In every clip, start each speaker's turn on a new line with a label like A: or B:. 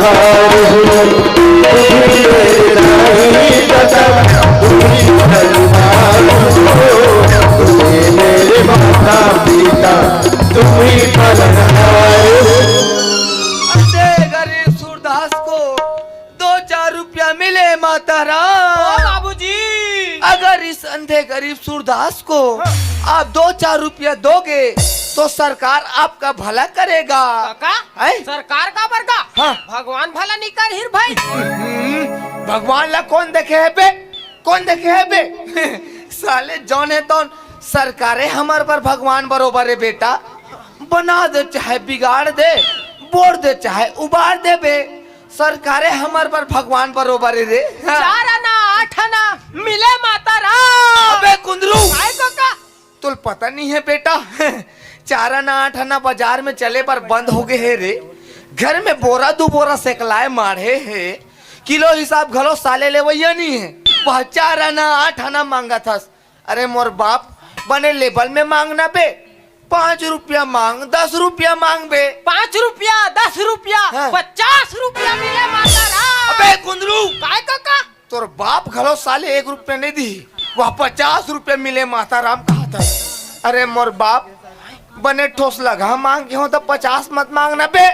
A: हार हो, तुम्ही मेरे दादा, तुम्ही परिवार हो, तुम्ही मेरे माता पिता, तुम्ही पालनहार हो।
B: गरीब सूरदास को 2-4 रुपया मिले माता राम।
C: बाबूजी,
B: अगर इस अंधे गरीब सूरदास को आप 2-4 रुपया दोगे तो सरकार आपका भला करेगा।
C: काका
B: है?
C: सरकार का वर्गा
B: हाँ।
C: भगवान भला नहीं कर हिर भाई।
B: भगवान ला कौन देखे है बे, कौन देखे है बे? साले जौने तो सरकारे हमारे पर भगवान बरोबर है बेटा। बना दे चाहे बिगाड़ दे, बोर दे चाहे उबार दे बे, सरकारे हमारे पर भगवान बरोबर है रे।
C: 4 आना 8 आना मिले माता राम।
B: अबे कुंदरू,
C: आए काका,
B: तुल पता नहीं है बेटा 4 आना 8 आना बाजार में चले पर बंद हो गए है रे। घर में बोरा 2 बोरा सेकलाए मारे है, किलो हिसाब घलो साले ले वही नहीं है। वह 4 आना 8 आना मांगा था। अरे मोर बाप बने लेवल में मांगना बे, 5 रुपया मांग, 10 रुपया मांग बे।
C: 5 रुपया 10 रुपया
B: हाँ।
C: 50 रुपया मिले माता राम।
B: अबे कुंदरू,
C: काय काका,
B: तोर बाप घलो साले 1 रुपया नहीं दी, वह 50 रुपया मिले माता राम कहा था। अरे मोर बाप बने ठोस लगा मांग हो तो 50 मत मांगना बे,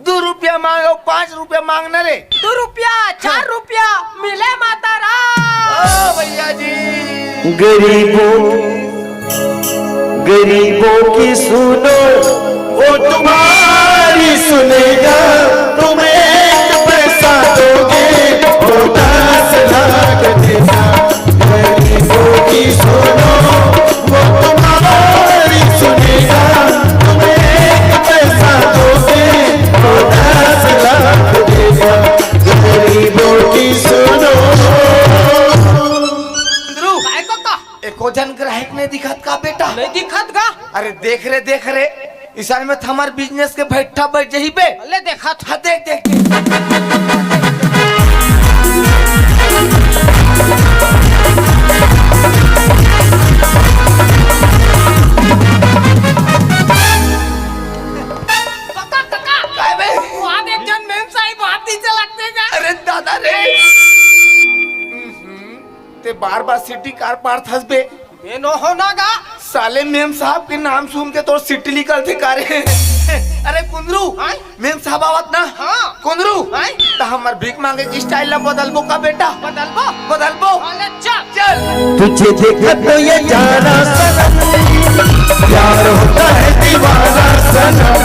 B: 2 रुपया मांगो, 5 रुपया मांगना रे।
C: 2 रुपया 4 रुपया मिले माता राम।
B: ओ भैया जी,
A: गरीबों की सुनो, वो तुम्हारी सुनेगा। तुम 1 पैसा दोगे, वो 10 लाख देगा। गरीबों की सुनो, वो तुम्हारी सुनेगा। तुम 1 पैसा दोगे, वो 10 लाख देगा। गरीबों की सुनो।
B: कुंदरू,
C: काय काका,
B: एको जन ग्राहक ने दिखत का बेटा?
C: नहीं दिखत का?
B: अरे देख रे इस में हमार बिजनेस के बैठा बैठ जही बे।
C: ले देखा था।
B: हाँ, देख देख देख।
C: काका काका,
B: काय बे?
C: वहाँ देख जन मेम साहिब हाथ नीचे लगते का।
B: अरे दादा रे, ते बार सिटी कार पार थस बे।
C: ये नो होना का।
B: साले मेम साहब के नाम सुन के तो सिटी निकल थे कारे। अरे कुंदरू,
C: हाँ?
B: मेम साहब आवत ना?
C: हाँ।
B: कुंदरू,
C: हाँ?
B: तो हमार भीख मांगे की स्टाइल ला बदलबो का बेटा?
C: बदलबो
B: बदलबो।
C: अरे चल
B: चल।
A: तुझे देखा तो ये जाना सनम, प्यार होता है दीवाना सनम।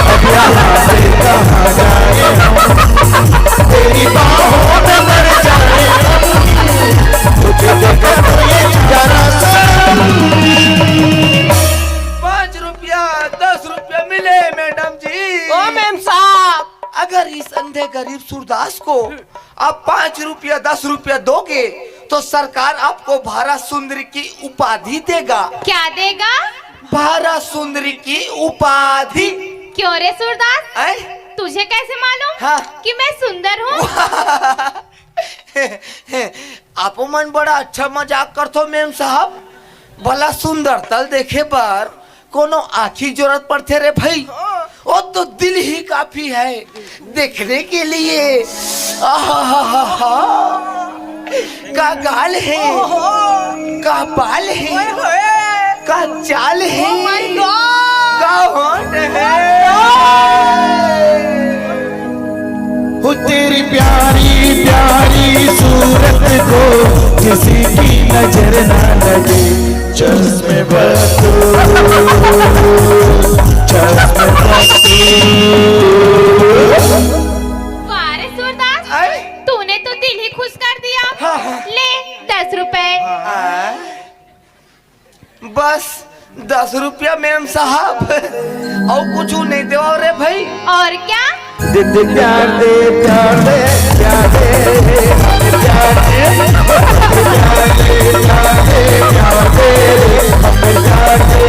A: अब यहाँ से कहाँ जाए हम, तेरी बाहों में मर जाए हम। तुझे देखा तो ये जाना सनम।
B: 5 रुपया 10 रुपया मिले मैडम जी।
C: ओ मेम साहब,
B: अगर इस अंधे गरीब सूरदास को आप 5 रुपया 10 रुपया दोगे तो सरकार आपको भारत सुंदरी की उपाधि देगा।
D: क्या देगा?
B: भारत सुंदरी की उपाधि।
D: क्यों रे सूरदास,
B: हैं?
D: तुझे कैसे मालूम
B: हाँ।
D: कि मैं सुंदर हूँ?
B: आप मन बड़ा अच्छा मजाक करतो मेम साहब। भला सुंदर तल देखे पर कोनो आँखी जरूरत पड़ते रे भाई, वो तो दिल ही काफी है देखने के लिए। आहा, का गाल है, का बाल है, का चाल है, का होंठ है।
A: हो तेरी प्यारी प्यारी सूरत को किसी की नजर ना लगे। चश्मे बदो, चश्मे
D: वाह रे सूरदास,
B: अरे,
D: तूने तो दिल ही खुश कर दिया।
B: हाँ।
D: ले 10 रुपए।
B: बस 10 रुपया मेम साहब, और कुछ नहीं दे रे भाई।
D: और क्या?
A: दे दे प्यार दे प्यार दे प्यार दे प्यार दे प्यार दे।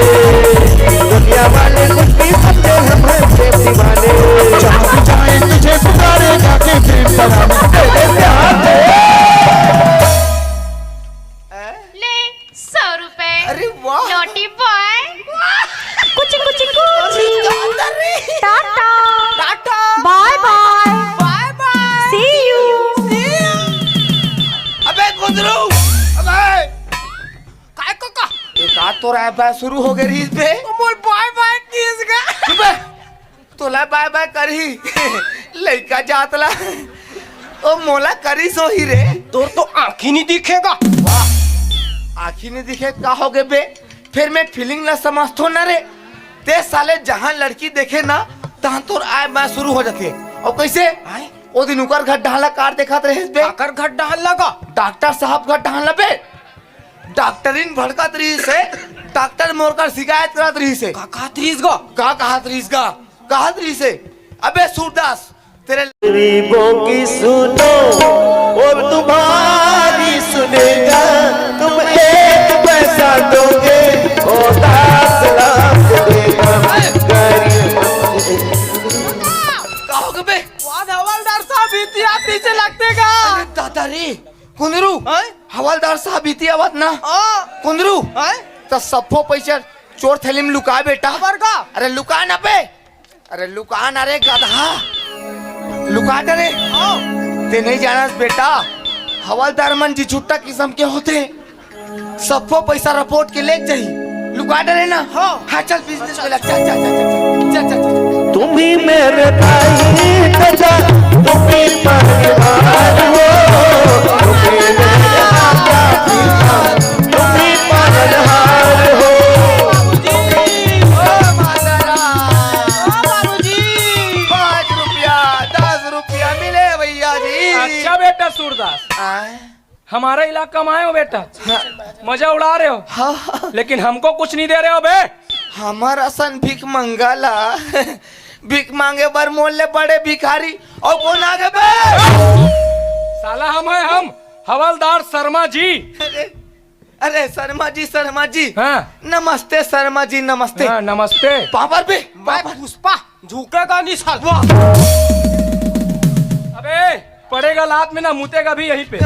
A: दुनिया वाले कुछ भी समझे हम हैं दीवाने। जहाँ जाए तुझे पुकारे जाके प्रेम कराने। दे दे प्यार दे।
D: ले 100 रुपए।
B: अरे वाह,
D: नोटी बॉय। कुछ
B: अरे,
D: टाटा
C: टाटा
D: बाय बाय।
B: आय बाय शुरू हो गई इस पे
C: मोल बाय बाय किस गा
B: चुप तोला बाय बाय करही लड़का जातला ओ मोला करी सो ही रे
C: तोर तो आँखी नहीं दिखेगा।
B: आखी नहीं दिखे का हो गए बे फिर मैं फीलिंग ना समझतो ना रे ते साले जहाँ लड़की देखे ना तहाँ तो आय बाय शुरू हो जाती है और कैसे ओ दिन उकर घर ढाला कार देखा रहे बे
C: आकर घर डाल लगा
B: डॉक्टर साहब घर ढाला बे डॉक्टरीन भड़कत रही से डॉक्टर मोर कर शिकायत करत रही से
C: काका त्रीस गो
B: का कहा रही से अबे सूरदास तेरे
A: गरीबों की सुनो वो तुम्हारी सुनेगा तुम एक पैसा दोगे वो 10 लाख देगा
B: कहोगे बे
C: वाद हवलदार साहब इतिया पीछे लगते का
B: अरे दादा रे कुंदरू
C: हैं?
B: हवलदार साहब इति आवत ना
C: हाँ
B: कुंदरू
C: हैं?
B: तो सफो पैसा चोर थैली में लुका बेटा
C: खबर का
B: अरे लुका ना पे अरे लुका ना रे गधा लुका डरे ते नहीं जाना बेटा हवलदार मन जी छुट्टा किस्म के होते सबको पैसा रिपोर्ट के ले जाई लुका डरे ना हाँ चल बिजनेस में लग चल
A: तुम ही मेरे भाई दादा तुम ही परिवार हो तुम ही मेरे माता पिता तुम ही पालनहार हो
E: अच्छा बेटा सूरदास हमारा इलाका में आए हो बेटा मजा उड़ा रहे हो
B: हाँ
E: लेकिन हमको कुछ नहीं दे रहे हो बे
B: हमारा सन भीख मंगला भीख मांगे बर मोल बड़े भिखारी और कौन आगे बे
E: साला हम हवलदार शर्मा जी
B: अरे शर्मा जी
E: हाँ
B: नमस्ते शर्मा जी नमस्ते
E: हाँ, नमस्ते
B: पापर पे
C: मैं पुष्पा झुकेगा नहीं साल
E: अबे पड़ेगा लात में ना मुतेगा भी यहीं पे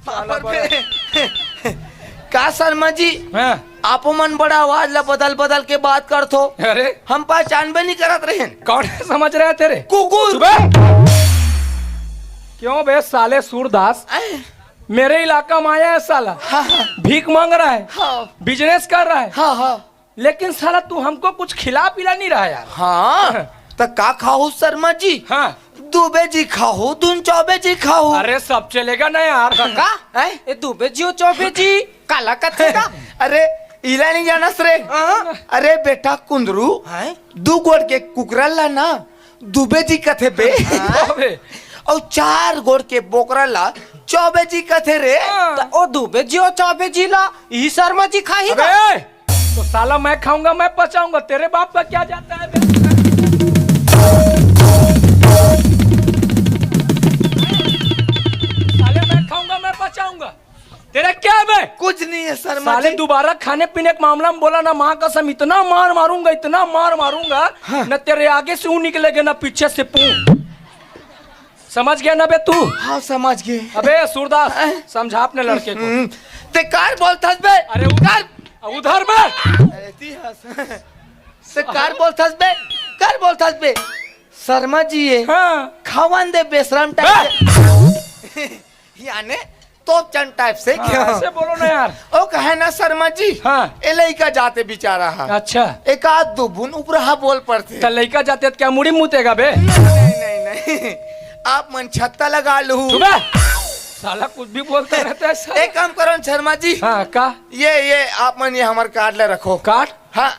B: पापर पे का शर्मा जी
E: हाँ
B: आपो मन बड़ा आवाज ला बदल के बात करतो
E: अरे
B: हम पहचान भी नहीं करत रहे
E: कौन समझ रहे हैं तेरे
B: कुकुर
E: क्यों बे साले सूरदास मेरे इलाका में आया है साला भीख मांग रहा है
B: हाँ
E: बिजनेस कर रहा है
B: हाँ
E: लेकिन साला तू हमको कुछ खिला पिला नहीं रहा यार
B: हाँ तो का खाओ शर्मा जी
E: हाँ
B: दुबे जी खाओ दून चौबे जी खाओ
E: अरे सब चलेगा ना यार
C: का ये दुबे जी और चौबे जी काला कथे का
B: अरे इला नहीं जाना रे अरे बेटा कुंदरू दू गोड़ के कुकरा ला ना दुबे जी कथे बे
E: अबे,
B: और 4 गोड़ के बोकरा ला चौबे जी कथे रे
C: तो ओ दुबे जी और चौबे जी ला ई शर्मा जी खाही का
E: अबे, तो साला मैं खाऊंगा मैं पचाऊंगा तेरे बाप का क्या जाता है बे? साले मैं खाऊंगा मैं पचाऊंगा तेरा क्या है बे?
B: कुछ नहीं है शर्मा
E: साले
B: जी
E: दोबारा खाने पीने के मामला में बोला ना माँ कसम इतना मार मारूंगा इतना मार मारूंगा न तेरे आगे से ऊ निकलेगा ना पीछे से पू समझ गया ना बे तू
B: हाँ समझ गए
E: अबे सूरदास समझा अपने लड़के को
B: ते कार बोलथस बे
E: अरे उधर बे
B: अरे ती हंस से कार बोलथस बे शर्मा जी ये
E: हाँ
B: खावन दे बेशरम टाइप यानी तोपचन टाइप से
E: हाँ,
B: क्या
E: ऐसे बोलो ना यार
B: ओ कहे ना शर्मा जी
E: हाँ
B: ए लइका जाते बेचारा हा
E: अच्छा
B: एक आध दो बुन ऊपरा बोल पड़ते
E: तो लड़का जाते तो क्या मुड़ी मुतेगा बे
B: नहीं आप मन छत्ता लगा लो
E: सुबह साला कुछ भी बोलता रहता है साला।
B: एक काम करो शर्मा जी
E: हाँ का
B: ये आप मन ये हमारे कार्ड ले रखो
E: कार्ड
B: हाँ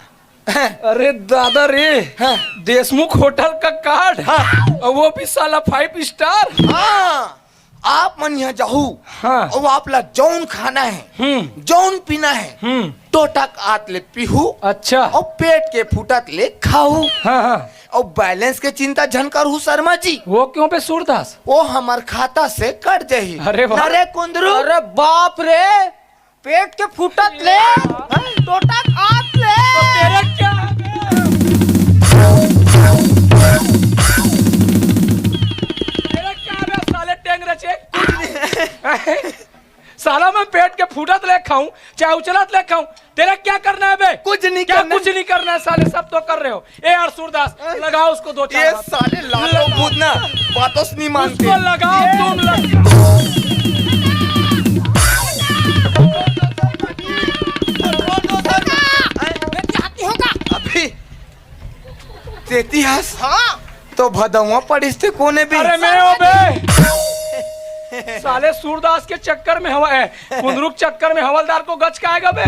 E: अरे दादा रे
B: हाँ।
E: देशमुख होटल का कार्ड
B: हाँ।
E: और वो भी साला 5 स्टार
B: हाँ आप मन यहाँ जाहू
E: हाँ
B: और आप ला जौन खाना है जौन पीना है टोटक आत ले पीहू
E: अच्छा
B: और पेट के फुटत ले खाऊ
E: हाँ हाँ
B: और बैलेंस के चिंता झन करू शर्मा जी
E: वो क्यों पे सूरदास
B: वो हमार खाता से कट जाही
E: अरे वाह।
B: अरे कुंदरू
C: अरे बाप रे पेट के फुटत ले टोटा आत ले
E: तो तेरा क्या है बे? तेरा क्या है बे साले टेंग रचे साला मैं पेट के फूटत ले खाऊं चाहे उचलत ले खाऊं तेरा क्या करना है बे
B: कुछ नहीं
E: क्या
B: करना।
E: कुछ नहीं करना है साले सब तो कर रहे हो ए यार सूरदास लगाओ उसको 2-4
B: ये
E: बात।
B: साले लालो भूतना बातों से नहीं मानते
E: उसको लगाओ तुम लगाओ
B: देती हस
C: हाँ
B: तो भदवा पड़िस थे कोने भी
E: अरे मैं हो बे साले सूरदास के चक्कर में हवा है कुंदरू के चक्कर में हवलदार को गच का आएगा बे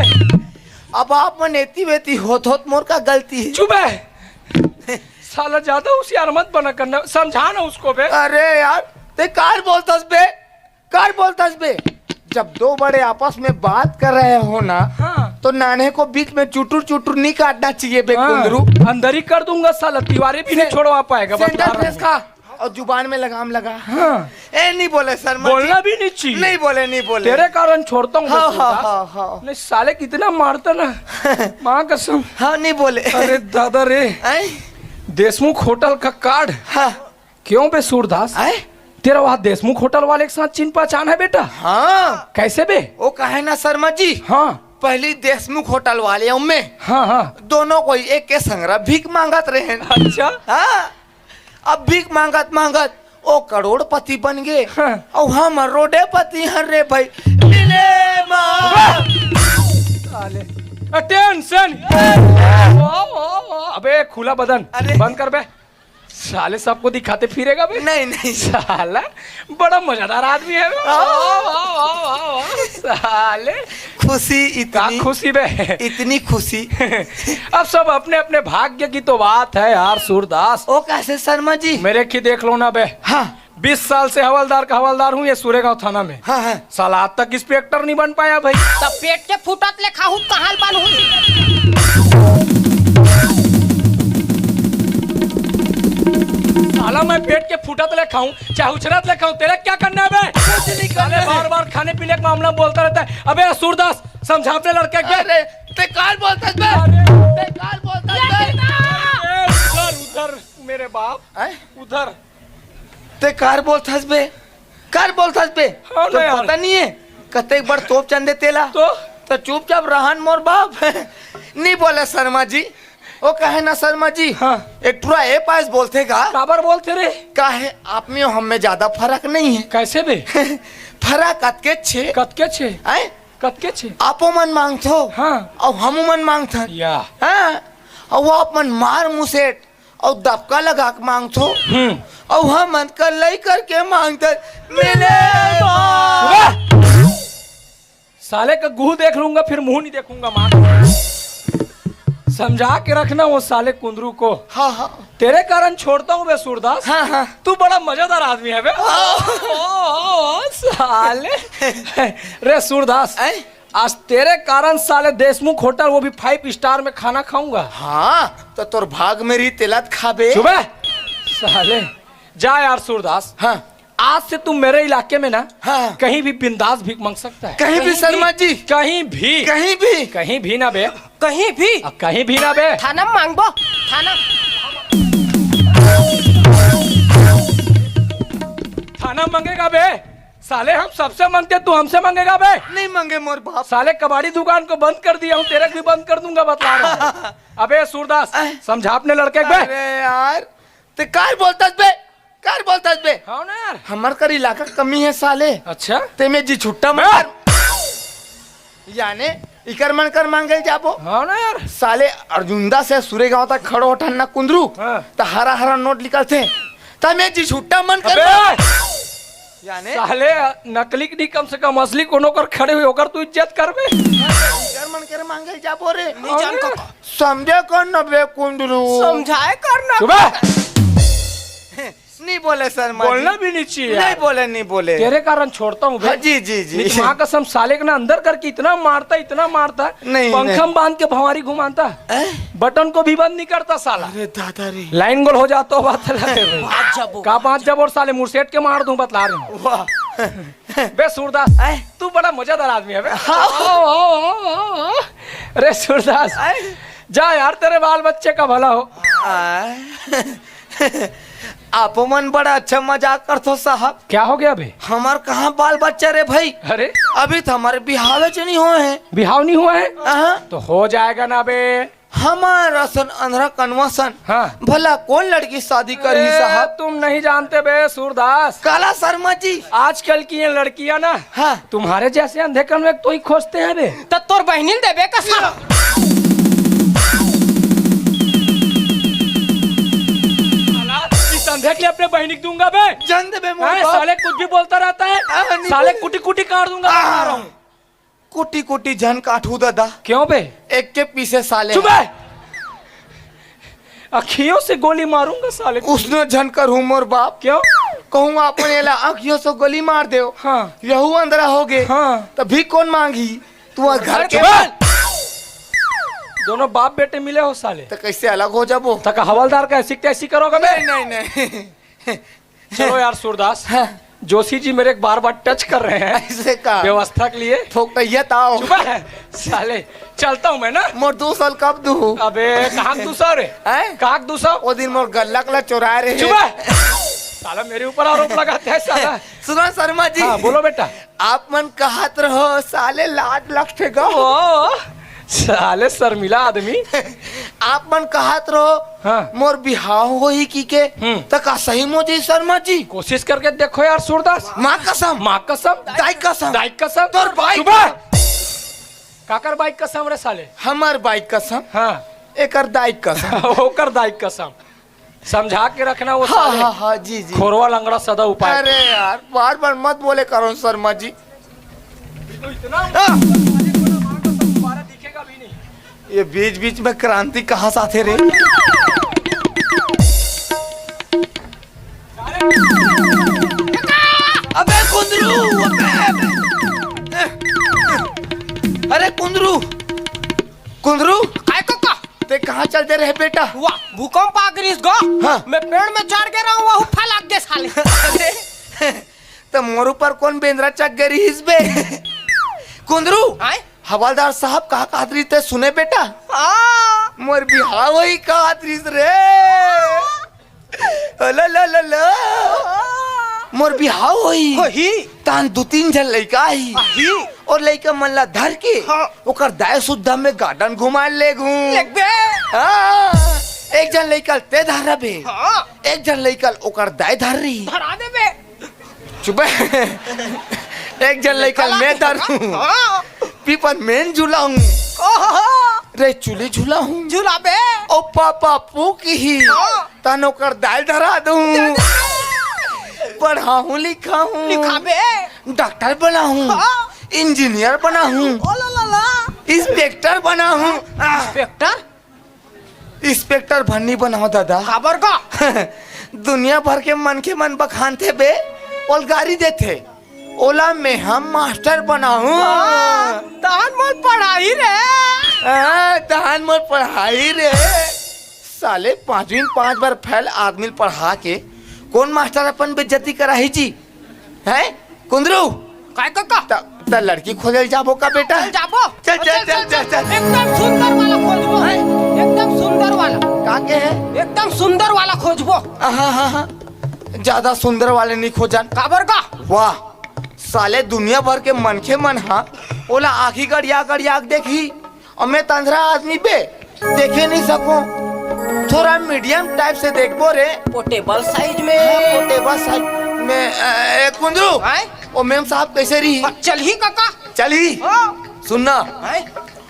B: अब आप मन एती वेती होत मोर का गलती है।
E: चुप है साला ज्यादा होशियार मत बना करना समझा ना उसको बे
B: अरे यार ते कार बोलतस बे जब दो बड़े आपस में बात कर रहे हो ना
E: हाँ।
B: तो नाने को बीच में चुटुर चुटुर नहीं काटना चाहिए बे कुंदरू।
E: अंदर ही कर दूंगा साला तिवारी भी नहीं छोड़वा पाएगा बता
B: सेंटर
E: रहा
B: प्रेस
E: हूँ।
B: का और जुबान में लगाम लगा।
E: हाँ।
B: ए नहीं बोले सर
E: बोलना भी नहीं चाहिए
B: नहीं बोले
E: तेरे कारण छोड़ता हूँ
B: हाँ
E: बे
B: हाँ
E: सूरदास।
B: हाँ हाँ
E: नहीं साले कितना मारता ना माँ कसम
B: हाँ नहीं बोले
E: अरे दादा रे
B: आए
E: देशमुख होटल का कार्ड
B: हाँ
E: क्यों बे सूरदास
B: आए
E: तेरा वहाँ देशमुख होटल वाले के साथ चिन पहचान है बेटा
B: हाँ
E: कैसे बे
B: वो कहे ना शर्मा जी
E: हाँ
B: पहली देशमुख होटल वाले में
E: हाँ हाँ
B: दोनों कोई एक के संगरा भीख मांगत रहे
E: अच्छा
B: हाँ अब भीख मांगत मांगत ओ करोड़पति बन गए
E: हाँ।
B: और हम रोडेपति हर रे भाई मिले माँ।
E: साले अटेंशन अबे खुला बदन
B: अरे।
E: बंद कर बे साले सबको दिखाते फिरेगा बे
B: नहीं नहीं
E: साला बड़ा मजेदार आदमी है बे। साले
B: खुशी
E: का
B: इतनी
E: खुशी बे
B: इतनी खुशी
E: अब सब अपने अपने भाग्य की तो बात है यार सूरदास
B: ओ कैसे शर्मा जी
E: मेरे की देख लो ना बे
B: हाँ
E: 20 साल से हवलदार का हवलदार हूँ ये सूरेगांव थाना में
B: हाँ हाँ
E: साला आज तक इंस्पेक्टर नहीं बन पाया भाई
C: तब पेट के फूटत ले खाहू कहाँ बन हुई
E: साला मैं पेट के फूटत ले खाऊं चाहे उछरत ले खाऊं तेरा क्या करना है बे साले बार बार खाने पीने का मामला बोलता रहता है अबे सूरदास समझा अपने लड़के के
B: अरे ते काल बोलता बे
E: अरे,
B: ते काल बोलता बे
E: उधर उधर मेरे बाप
B: आए?
E: उधर
B: ते कार बोलता बे कार बोलता बे
E: हाँ
B: तो
E: ना यार।
B: पता नहीं है कते बार तोप चंदे तेला
E: तो
B: चुपचाप रहन मोर बाप नहीं बोले शर्मा जी वो कहे ना शर्मा जी
E: हाँ।
B: एक पूरा ए पास बोलते का
E: काबर बोलते रे
B: काहे आप में और हम में ज्यादा फर्क नहीं है
E: कैसे बे
B: फर्क कतके छे
E: कतके छे
B: आए
E: कतके छे
B: आपो मन मांगथो
E: हाँ
B: और हम मन मांगथन
E: या
B: हाँ और वो आप मन मार मुसेट और दबका लगा के मांगथो और हम मन कर लई करके मांगथन मिले
E: साले का गुह देख लूंगा फिर मुंह नहीं देखूंगा माँ समझा के रखना वो साले कुंदरू को
B: हाँ हाँ
E: तेरे कारण छोड़ता हूँ बे सूरदास
B: हाँ हाँ
E: तू बड़ा मजेदार आदमी है बे ओ, साले रे सूरदास
B: आए?
E: आज तेरे कारण साले देशमुख होटल वो भी 5 स्टार में खाना खाऊंगा
B: हाँ तो तोर भाग मेरी तिलत खाबे
E: सुबह साले जा यार सूरदास
B: हाँ
E: आज से तू मेरे इलाके में ना
B: हाँ।
E: कहीं भी बिंदास भीख मांग सकता है
B: कहीं भी शर्मा जी
E: कहीं भी
B: कहीं भी
E: ना बे
C: कहीं भी
E: कहीं भी ना बे
C: थाना में मांगबो थाना
E: थाना मांगेगा बे साले हम सबसे मांगते तू हमसे मांगेगा बे
B: नहीं मांगे मोर बाप
E: साले कबाड़ी दुकान को बंद कर दिया हूँ तेरे भी बंद कर दूंगा बता रहा हूँ अबे सूरदास समझा अपने लड़के को बे
B: अरे यार ते कार बोलता बे
E: हाँ ना यार
B: हमार कर इलाका कमी है साले
E: अच्छा
B: ते में जी छुट्टा मन याने इकर मन कर मांगे जाबो
E: हाँ ना यार
B: साले अर्जुंदा से सूरेगांव तक खड़ो हटन ना कुंदरू
E: हाँ।
B: तो हरा हरा नोट निकल थे ता में जी छुट्टा मन कर
E: अबे
B: याने
E: साले नकली की कम से कम असली कोनो कर खड़े हुए होकर तू इज्जत कर बे
B: इकर मन कर मांगे जाबो रे
C: नहीं जान को
B: समझे कौन न बे कुंदरू
C: समझाए करना
E: सुबह
B: नहीं बोले सर
E: बोलना भी नहीं चाहिए यार।
B: नहीं बोले
E: तेरे कारण छोड़ता हूँ
B: हाँ, जी जी जी
E: माँ कसम साले के ना अंदर करके इतना मारता
B: नहीं,
E: पंखम बांध के भंवारी घुमाता बटन को भी बंद नहीं करता साला
B: अरे दादा रे
E: लाइन गोल हो जाता हो बात अलग है भाई।
C: बात जब
E: का बात जब और साले मुरसेट के मार दूं बतला रहे हूँ
B: वाह
E: बे सूरदास तू बड़ा मजेदार आदमी है बे अरे सूरदास जा यार तेरे बाल बच्चे का भला हो
B: आप मन बड़ा अच्छा मजाक करते हो साहब
E: क्या हो गया बे
B: हमार कहाँ बाल बच्चा रे भाई
E: अरे
B: अभी तो हमारे बिहावे च नहीं हुए हैं
E: बिहाव नहीं हुआ है
B: अहाँ,
E: तो हो जाएगा ना बे
B: हमारा सन अंधरा कन्वासन
E: हाँ
B: भला कौन लड़की शादी करी
E: अरे,
B: साहब
E: तुम नहीं जानते बे सूरदास
B: काला शर्मा जी
E: आजकल की ये लड़कियां ना
B: हाँ
E: तुम्हारे जैसे अंधे कन्वे तो ही खोजते हैं बे
C: तो तोर बहनिल देबे का साहब
E: के लिए अपने बहनी को दूंगा बे।
B: जान दे बे मोर
E: हैं,
B: बाप।
E: साले कुछ भी बोलता रहता है,
B: नहीं
E: साले
B: बोल।
E: कुटी कुटी काट दूंगा मैं बता रहा हूँ।
B: कोटी कोटी जन काटू दादा,
E: क्यों बे?
B: एक के पीछे साले
E: चुप है। अखियों से गोली मारूंगा साले को।
B: उसने जन कर हूँ मोर बाप।
E: क्यों?
B: कहूँ अपने ला आँखियों से गोली मार दे,
E: हाँ
B: यहू अंदर हो गए,
E: हाँ।
B: तभी कौन मांगी तू घर के
E: चुप है। दोनों बाप बेटे मिले हो साले,
B: तो कैसे अलग हो जाबो?
E: तक हवलदार का ऐसी तैसी करोगे बे?
B: नहीं नहीं नहीं
E: चलो यार सूरदास,
B: हाँ।
E: जोशी जी मेरे बार बार टच कर रहे हैं
B: ऐसे का
E: व्यवस्था के लिए।
B: ठोक ये ताओ
E: चुप है साले, चलता हूँ मैं ना।
B: मोर 2 साल कब दू
E: अबे कहाँ दूसरा रे,
B: हैं?
E: कहाँ दूसरा?
B: वो दिन मोर गल्ला कला चुरा रहे
E: चुप है साला, मेरे ऊपर आरोप लगाते हैं साला।
B: सुनो शर्मा जी,
E: हाँ बोलो बेटा।
B: आप मन कहत रहो साले लाड लख गो,
E: ओ साले शर्मिला आदमी।
B: आप मन कहत रहो
E: हाँ।
B: मोर बिहाव होई की के तो का सही मोजी शर्मा जी?
E: कोशिश करके देखो यार सूरदास।
B: माँ कसम,
E: माँ कसम,
B: दाई कसम,
E: दाई कसम,
B: तोर बाइक
E: चुप है। काकर बाइक कसम रे साले।
B: हमार बाइक कसम,
E: हाँ
B: एकर दाई कसम।
E: होकर दाई कसम, समझा के रखना वो
B: हाँ
E: साले।
B: हाँ हाँ जी जी।
E: खोरवा लंगड़ा सदा उपाय।
B: अरे यार बार बार मत बोले करो शर्मा जी।
E: तो इतना दिखेगा भी नहीं।
B: ये बीच बीच में क्रांति कहाँ से आते रे? अबे कुंदरू, अरे कुंदरू, कुंदरू
C: काय काका?
B: ते कहाँ चलते रहे बेटा?
C: वाह भूकंप आ गई गो।
B: हाँ।
C: मैं पेड़ में चढ़ के रहा हूँ, वह फलाक दे साले।
B: अरे तो मोर ऊपर कौन बेंद्रा चक गई इस बे? कुंदरू
C: आए?
B: हवलदार साहब कहा कादरी ते सुने बेटा?
C: हाँ।
B: मोर बिहाव वही कादरी रे। ला ला ला ला मोर बिहाव होई
C: वही।
B: तान 2-3 जन लइका आई
C: वही।
B: और लइका मन ला धर के
C: हाँ।
B: ओकर दाय सुद्धा में गार्डन घुमा ले घूम।
C: लेक बे।
B: हाँ, एक जन लइका ते धर बे,
C: हाँ।
B: एक जन लइका ओकर दाय धर रही।
C: धरा दे बे।
B: चुप है। एक जन लइका मैं धर हूँ,
C: हाँ।
B: पीपन में झूला हूँ,
C: ओहो।
B: रे चूल्हे झूला हूँ,
C: झूला बे।
B: ओ पापा पूक ही
C: हाँ।
B: तन ओकर दाय धरा दूँ। पढ़ा हूँ लिखा हूँ,
C: लिखा बे।
B: डॉक्टर बना हूँ,
C: हाँ।
B: इंजीनियर बना हूँ,
C: ओ ला ला ला।
B: इंस्पेक्टर बना हूँ।
C: इंस्पेक्टर?
B: इंस्पेक्टर भन्नी बनाओ दादा।
C: खबर का?
B: दुनिया भर के मन बखान थे बे, और गाड़ी देते ओला में हम मास्टर बना हूँ।
C: तान मत पढ़ाई रे।
B: तहान मत पढ़ाई रे साले, 5 बार फैल आदमी पढ़ा के कौन मास्टर अपन बेइज्जती कराही जी? हैं कुंदरू?
C: काय काका?
B: त लड़की खोजल जाबो का बेटा?
C: चल जाबो।
B: चल चल चल चल चल।
C: एकदम सुंदर वाला खोजबो है, एकदम सुंदर वाला।
B: का के है?
C: एकदम सुंदर वाला खोजबो।
B: हाँ हाँ हाँ, ज्यादा सुंदर वाले नहीं खोजन।
C: खबर का?
B: वाह साले, दुनिया भर के मन हा ओला आँखी गड़िया गड़िया देखी, और मैं तंद्रा आदमी पे देखे नहीं सकूं। थोड़ा मीडियम टाइप से देखबो रे,
C: पोर्टेबल साइज में।
B: पोर्टेबल साइज में। कुंदरू
C: आए?
B: ओ मेम साहब कैसे रही?
C: चल ही काका।
B: चली
C: हाँ।
B: सुनना,
C: आए?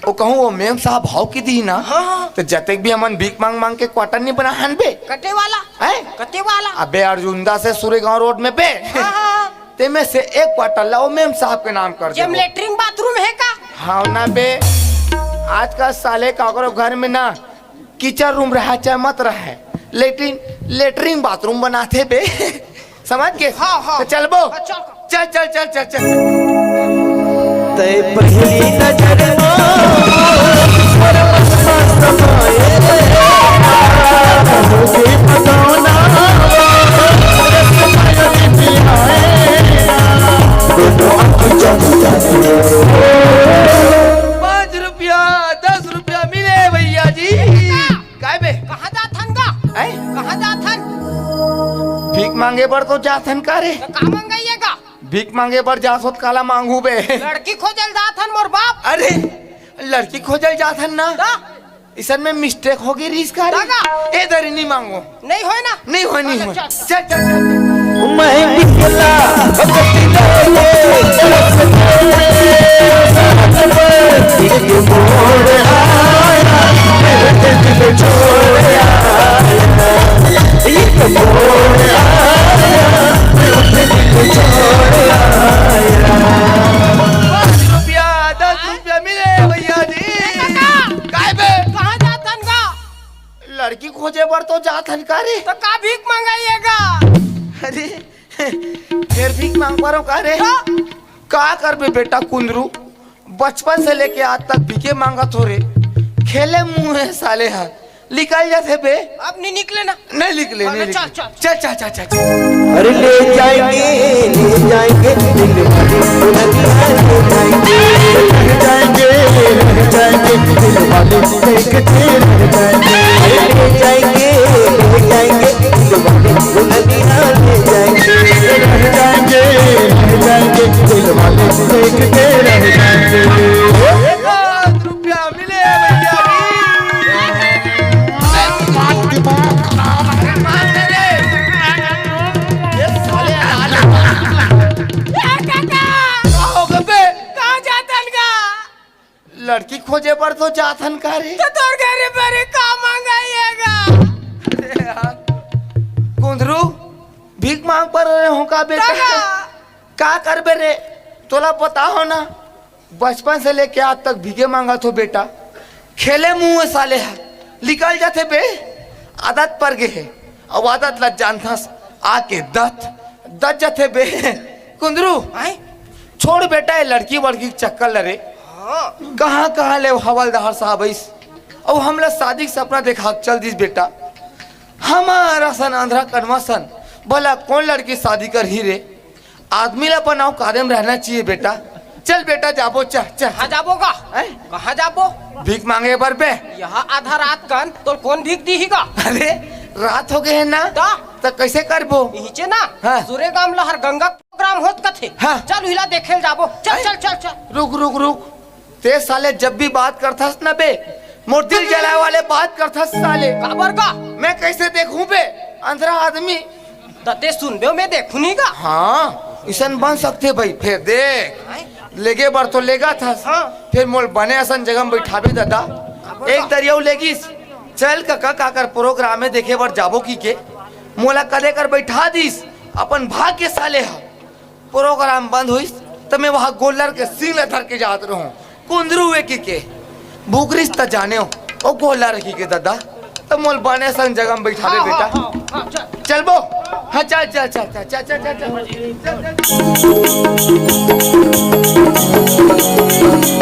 B: वो कहूँ वो मेम साहब भाव की दी ना,
C: हाँ।
B: तो जतक भी हमन भीख मांग मांग के क्वार्टर नहीं बना हन बे।
C: कटे वाला।
B: हैं?
C: कटे वाला।
B: अबे अर्जुनदा से सूर्यगांव रोड में बे।
C: हाँ।
B: ते में से एक क्वार्टर लाओ मेम साहब के नाम कर
C: जब
B: दे।
C: लेटरिन बाथरूम है का?
B: हाँ ना बे, आज का साले काकरो घर में ना किचन रूम रहा चाहे मत रहे, लेटरिन बाथरूम बनाते बे। समझ के?
C: हाँ, हाँ।
B: तो चलबो।
C: चल।
B: चल चल चल चल चल।
A: तय पहली नजर
B: ₹5 ₹10 मिले भैया जी। काय बे?
C: कहाँ जाथन का?
B: हैं?
C: कहाँ जाथन?
B: भीख मांगे बर तो जाथन का रे?
C: तो कहाँ मंगाइएगा?
B: भीख मांगे बर जासोत काला मांगू बे।
C: लड़की खोजल जाथन मोर बाप।
B: अरे लड़की खोजल जाथन ना,
C: दा?
B: इसन में मिस्टेक होगी रीस का रे।
C: दादा।
B: ए दरी नहीं मांगो,
C: नहीं होय ना?
B: नहीं हो नहीं हो।
C: चल,
B: चल चल चल।
A: मैं निकला एक मोड़ आया, मेरे दिल छोड़ आया, एक मोड़
B: जात हनकारे
C: तो का भीख मंगाइएगा?
B: अरे फिर भीख मांग पा रहा हूँ का रे का कर बे बेटा कुंदरू बचपन से लेके आज तक भीखे मांगा थोड़े खेले मुंह है साले हाथ निकल जाते बे
C: अब नहीं निकले ना।
B: नहीं निकले
C: अरे
B: नहीं
C: चल,
B: निकले।
C: चल।
B: चल चल चल चल
A: अरे ले जाएंगे दिल वाले ले जाएंगे रह जाएंगे दिल वाले देखते रह जाएंगे अरे ले जाएंगे दिल वाले दुल्हनिया ले जाएंगे रह जाएंगे दिल वाले देखते रह जाएंगे।
B: 1 रुपया मिले भैया
C: कहाँ जातन का?
B: लड़की खोजे पर तो जाथन का रे
C: तो तोर घरे पर का मंगाइएगा?
B: कुंदरू भीख मांग पर रहे हो का बेटा का कर बे रे तोला पता हो ना बचपन से लेके आज तक भीखे मांगा तो बेटा खेले मुंह में साले है निकल जाते बे आदत पर गए है अब आदत लग जानथस आके दत जाते बे कुंदरू
C: आए?
B: छोड़ बेटा ये लड़की वड़की के चक्कर लरे कहाँ कहाँ ले हवलदार साहब इस अब हम लोग शादी के सपना देखा चल दिस बेटा हमारा सन आंध्रा कनवा सन भला कौन लड़की शादी कर ही रे आदमी ला बनाओ कायम रहना चाहिए बेटा चल बेटा जाबो चल चल
C: कहाँ जाबो का?
B: हैं?
C: कहाँ जाबो?
B: भीख मांगे पर बे
C: यहाँ आधा रात कन तो कौन भीख दी का?
B: अरे रात हो गए है ना
C: ता?
B: तो कैसे करबो
C: नीचे ना
B: हाँ।
C: सूर्य गाम लहर गंगा प्रोग्राम होत कथे
B: हाँ।
C: चल हिला देखे जाबो चल चल चल चल।
B: रुक रुक रुक ते साले जब भी बात करथस ना बे मोर दिल जलाए वाले बात करथस साले
C: काबर का?
B: मैं कैसे देखूं बे अंधरा आदमी
C: तते सुनबे मैं देखूनी का?
B: हाँ इसन बन सकते भाई फिर देख लेगे बार तो लेगा था
C: हाँ।
B: फिर मोल बने असन जगह में बैठाबे दादा एक दरिया लेगिस चल काका काकर प्रोग्राम में देखे बार जाबो की के मोला कदे कर बैठा दिस अपन भाग के साले हा प्रोग्राम बंद हुई तो मैं वहाँ गोलर के सिंह धर के जात रहूं कुंदरू वे की के भूखरिस त जाने हो ओ गोला रखी के दादा तो मोल बने सन जगह में बैठाबे बेटा
C: हाँ, चल।
B: चल बो हाँ चल चल चल चल चल चल चल चल चल